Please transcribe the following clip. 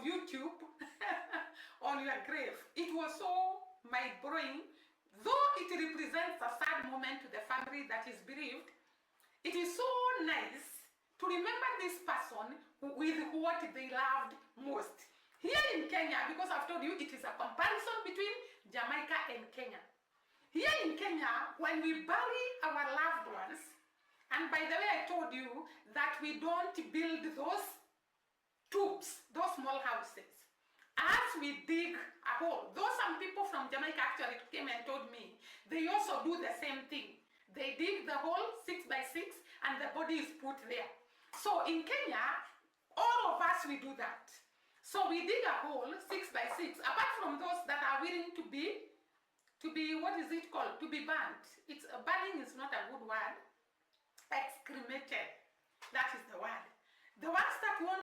YouTube on your grave. It was so mind-blowing. Though it represents a sad moment to the family that is bereaved, it is so nice to remember this person with what they loved most. Here in Kenya, because I've told you it is a comparison between Jamaica and Kenya. Here in Kenya, when we bury our loved ones, and by the way, I told you that we don't build those tubes, those small houses. As we dig a hole, though some people from Jamaica actually came and told me, they also do the same thing. They dig the hole 6 by 6 and the body is put there. So in Kenya, all of us, we do that. So we dig a hole 6 by 6, apart from those that are willing to be, what is it called? To be burnt. Burning is not a good word. Excremated. That is the word. The ones that want